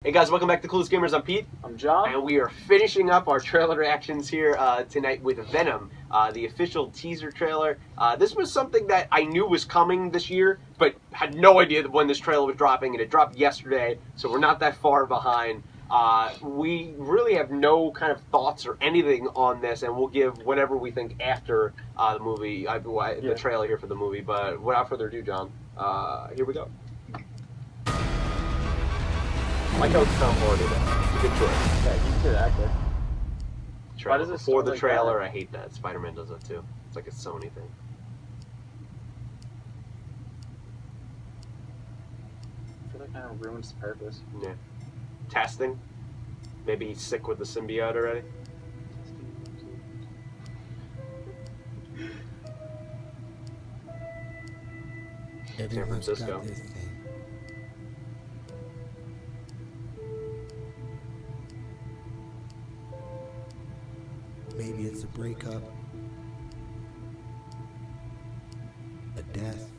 Hey guys, welcome back to Coolest Gamers. I'm Pete. I'm John. And we are finishing up our trailer reactions here tonight with Venom, the official teaser trailer. This was something that I knew was coming this year, but had no idea when this trailer was dropping, and it dropped yesterday, so we're not that far behind. We really have no kind of thoughts or anything on this, and we'll give whatever we think after the movie, the trailer here for the movie. But without further ado, John, here we go. I like how it's Tom Hardy, though. It's a good choice. Yeah, he's a good actor. Why does it before the trailer? I hate that. Spider-Man does that too. It's like a Sony thing. I feel like that kind of ruins the purpose. Yeah. Testing. Maybe he's sick with the symbiote already. San Francisco. Maybe it's a breakup, a death,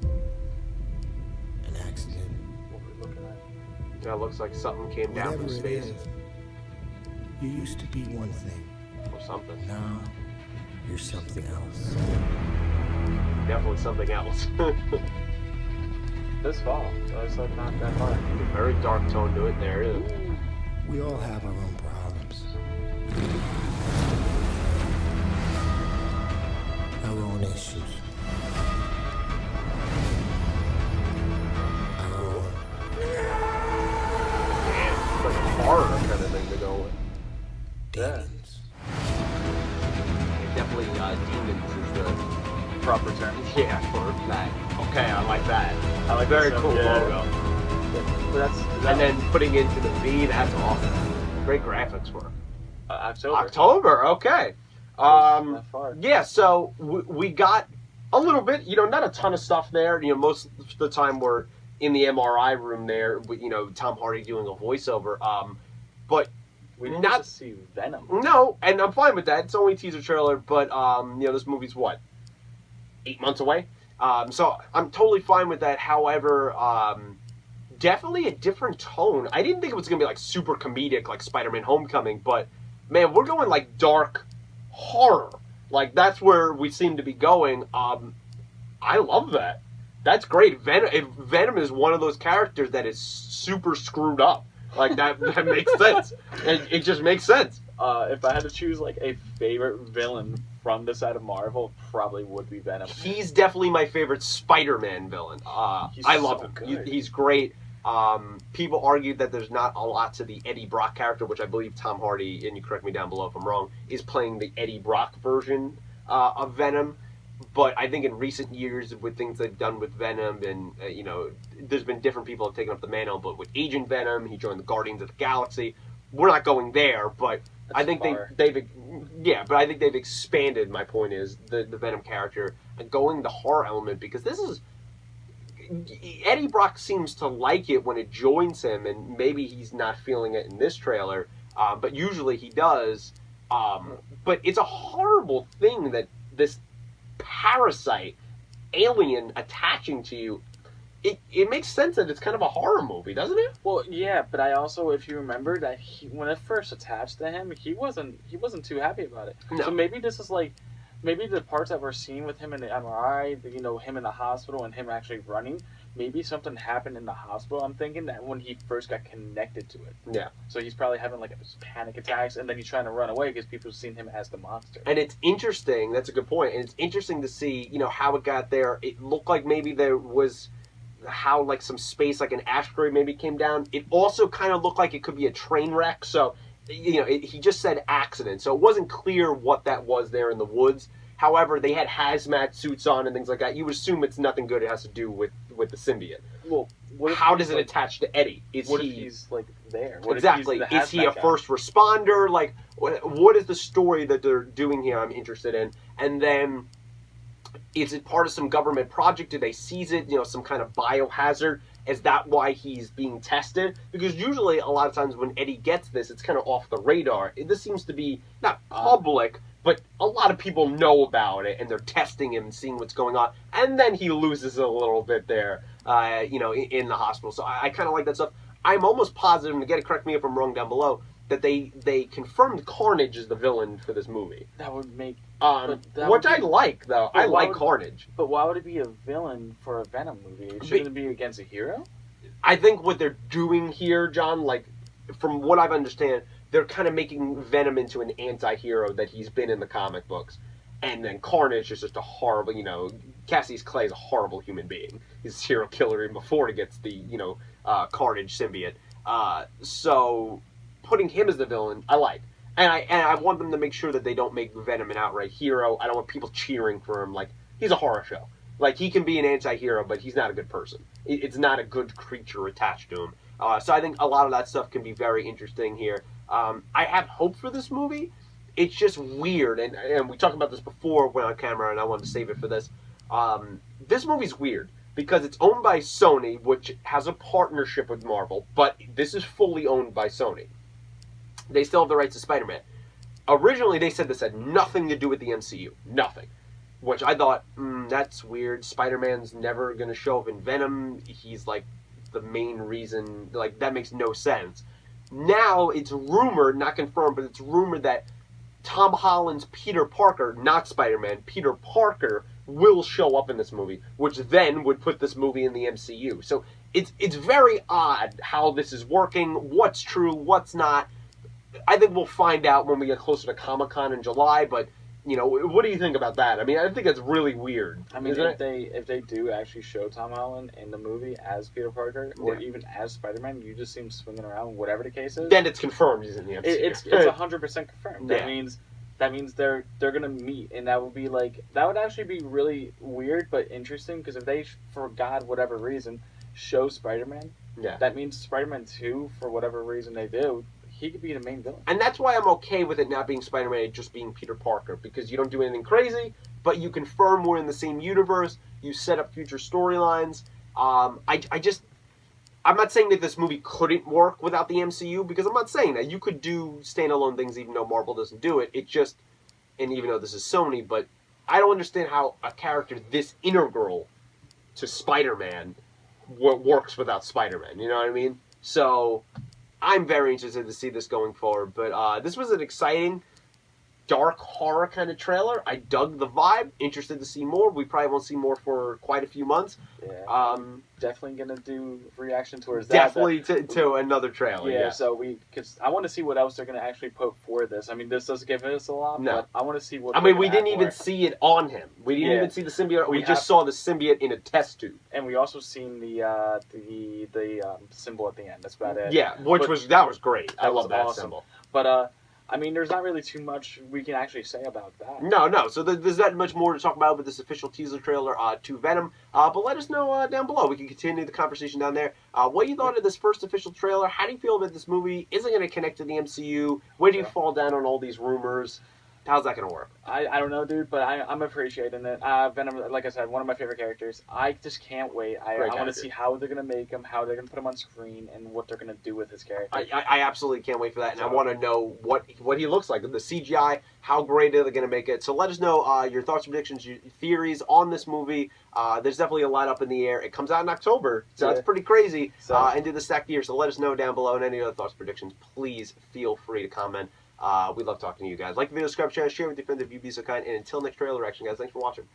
an accident. What we're looking at. That looks like something came down from Whatever space. it is, you used to be one thing. Or something. Now, you're something else. Definitely something else. This fall, so it's like not that far. A very dark tone to it. There it is. We all have our own problems. Our own issues. Our own. Yeah, it's like a horror kind of thing to go with. demons. Definitely demons is the Proper term. yeah for that. Okay, I like that. I like Very that cool stuff, yeah. logo. But And then putting into the V, that's awesome. Great graphics work. October. October, okay. That far. Yeah, so we got a little bit, not a ton of stuff there. Most of the time we're in the MRI room there, with, Tom Hardy doing a voiceover. But We didn't not get to see Venom. no, and I'm fine with that. It's only a teaser trailer, but this movie's what, 8 months away. So I'm totally fine with that. However, definitely a different tone. I didn't think it was gonna be like super comedic, like Spider-Man: Homecoming, but man, we're going like dark horror. Like that's where we seem to be going. I love that. That's great. Venom is one of those characters that is super screwed up. Like that makes sense. It just makes sense. If I had to choose like a favorite villain from this side of Marvel, probably would be Venom. He's definitely my favorite Spider-Man villain. I love him. Good. He's great. People argued that there's not a lot to the Eddie Brock character, which I believe Tom Hardy, and you correct me down below if I'm wrong, is playing the Eddie Brock version of Venom. But I think in recent years, with things they've done with Venom, and there's been different people have taken up the mantle. But with Agent Venom, he joined the Guardians of the Galaxy. We're not going there, but I think I think they've expanded. My point is the Venom character and going the horror element, because this is. Eddie Brock seems to like it when it joins him, and maybe he's not feeling it in this trailer, but usually he does. But it's a horrible thing that this parasite alien attaching to you. It makes sense that it's kind of a horror movie, doesn't it? Well, yeah, but I also, if you remember, that when it first attached to him, he wasn't too happy about it. No. So maybe this is like. Maybe the parts that we're seeing with him in the MRI, him in the hospital and him actually running, maybe something happened in the hospital. I'm thinking that when he first got connected to it. Yeah. So he's probably having like panic attacks, and then he's trying to run away because people have seen him as the monster. And it's interesting, that's a good point, and it's interesting to see, how it got there. It looked like maybe there was how like some space, like an asteroid maybe came down. It also kind of looked like it could be a train wreck, so... he just said accident, so it wasn't clear what that was there in the woods. However, they had hazmat suits on and things like that. You would assume it's nothing good. It has to do with the symbiote. Well, how does it attach to Eddie? If he's like there? Exactly. Is he a first responder? Like, what is the story that they're doing here? I'm interested in. And then, is it part of some government project? Did they seize it? Some kind of biohazard? Is that why he's being tested? Because usually, a lot of times when Eddie gets this, it's kind of off the radar. This seems to be not public, but a lot of people know about it, and they're testing him and seeing what's going on. And then he loses it a little bit there, in the hospital. So I kind of like that stuff. I'm almost positive, and again, correct me if I'm wrong down below, that they confirmed Carnage as the villain for this movie. That would make... Which I like, though. I like Carnage. But why would it be a villain for a Venom movie? Shouldn't it be against a hero? I think what they're doing here, John, like, from what I've understand, they're kind of making Venom into an anti-hero that he's been in the comic books. And then Carnage is just a horrible, Cassius Clay is a horrible human being. He's a serial killer even before he gets the, Carnage symbiote. So putting him as the villain, I like. And I want them to make sure that they don't make Venom an outright hero. I don't want people cheering for him. Like, he's a horror show. Like, he can be an anti-hero, but he's not a good person. It's not a good creature attached to him. So I think a lot of that stuff can be very interesting here. I have hope for this movie. It's just weird, and we talked about this before when on camera, and I wanted to save it for this. This movie's weird because it's owned by Sony, which has a partnership with Marvel, but this is fully owned by Sony. They still have the rights to Spider-Man. Originally, they said this had nothing to do with the MCU. Nothing. Which I thought, that's weird. Spider-Man's never going to show up in Venom. He's, like, the main reason. Like, that makes no sense. Now, it's rumored, not confirmed, but it's rumored that Tom Holland's Peter Parker, not Spider-Man, Peter Parker, will show up in this movie, which then would put this movie in the MCU. So it's very odd how this is working, what's true, what's not. I think we'll find out when we get closer to Comic-Con in July, but, what do you think about that? I mean, I think that's really weird. I mean, if they do actually show Tom Holland in the movie as Peter Parker, or even as Spider-Man, you just see him swinging around, whatever the case is. Then it's confirmed he's in the MCU. It's 100% confirmed. That means they're gonna meet, and that would actually be really weird but interesting, because if they, for God whatever reason, show Spider-Man, that means Spider-Man 2, for whatever reason they do, he could be the main villain. And that's why I'm okay with it not being Spider-Man and just being Peter Parker, because you don't do anything crazy, but you confirm we're in the same universe, you set up future storylines. I'm not saying that this movie couldn't work without the MCU, because I'm not saying that. You could do standalone things even though Marvel doesn't do it. It just, and even though this is Sony, but I don't understand how a character this integral to Spider-Man works without Spider-Man, you know what I mean? So I'm very interested to see this going forward, but this was an exciting, dark horror kind of trailer. I dug the vibe, interested to see more. We probably won't see more for quite a few months. Yeah, definitely going to do reaction towards that. Definitely to another trailer, yeah. So because I want to see what else they're going to actually put for this. I mean, this doesn't give us a lot, but I want to see what... I mean, we didn't even see it on him. We didn't even see the symbiote. We just saw the symbiote in a test tube. And we also seen the symbol at the end. That's about it. Yeah, that was great. I love that symbol. But, I mean, there's not really too much we can actually say about that. No. So there's not much more to talk about with this official teaser trailer to Venom. But let us know down below. We can continue the conversation down there. What you thought of this first official trailer? How do you feel about this movie? Is it going to connect to the MCU? Where do you fall down on all these rumors? How's that going to work? I don't know, dude, but I'm appreciating it. Venom, like I said, one of my favorite characters. I just can't wait. I want to see how they're going to make him, how they're going to put him on screen, and what they're going to do with his character. I absolutely can't wait for that, and I want to know what he looks like. The CGI, how great are they going to make it? So let us know your thoughts, predictions, your theories on this movie. There's definitely a lot up in the air. It comes out in October, so that's pretty crazy into the stacked year. So let us know down below, and any other thoughts, predictions, please feel free to comment. We love talking to you guys. Like the video, subscribe, share, share with your friends if you'd be so kind. And until next trailer reaction, guys, thanks for watching.